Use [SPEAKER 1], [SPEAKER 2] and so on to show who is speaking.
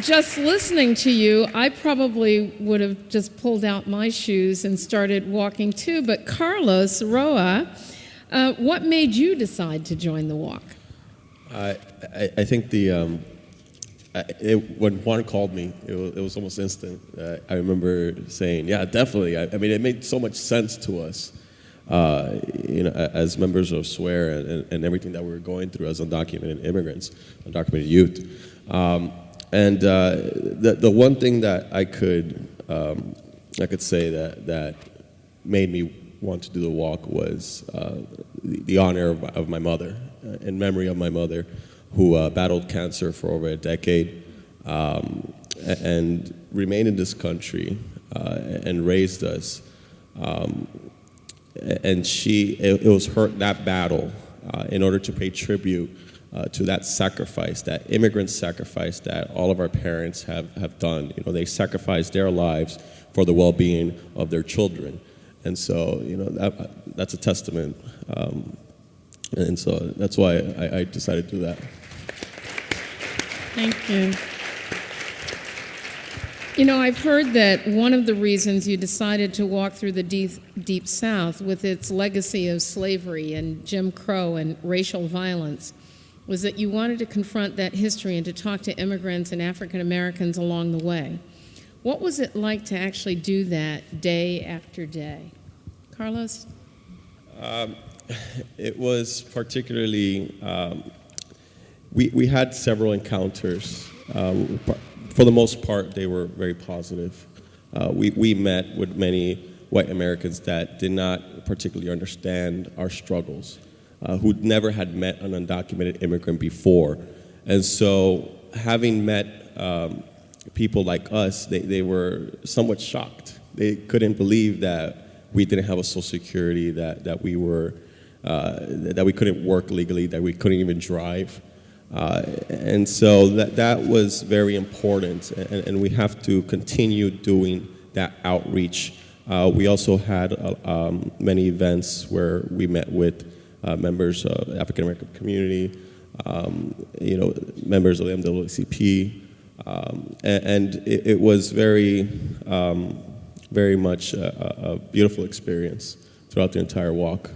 [SPEAKER 1] just listening to you, I probably would have just pulled out my shoes and started walking too. But Carlos Roa, what made you decide to join the walk?
[SPEAKER 2] I think when Juan called me, it was almost instant. I remember saying, "Yeah, definitely." I mean, it made so much sense to us, as members of SWEAR and everything that we were going through as undocumented immigrants, undocumented youth. The one thing that I could say that made me want to do the walk was the honor of my mother, in memory of my mother, who battled cancer for over a decade and remained in this country and raised us. And it was that battle in order to pay tribute to that sacrifice, that immigrant sacrifice that all of our parents have done. They sacrificed their lives for the well-being of their children. And so, that's a testament. And so that's why I decided to do that.
[SPEAKER 1] Thank you. I've heard that one of the reasons you decided to walk through the Deep South with its legacy of slavery and Jim Crow and racial violence was that you wanted to confront that history and to talk to immigrants and African Americans along the way. What was it like to actually do that day after day? Carlos?
[SPEAKER 2] It was particularly, we had several encounters. For the most part, they were very positive. We met with many white Americans that did not particularly understand our struggles, who never had met an undocumented immigrant before. And so having met people like us, they were somewhat shocked. They couldn't believe that we didn't have a Social Security, that we couldn't work legally, that we couldn't even drive. And so that was very important, and we have to continue doing that outreach. We also had many events where we met with members of the African American community, members of the NAACP, and it was very much a beautiful experience throughout the entire walk.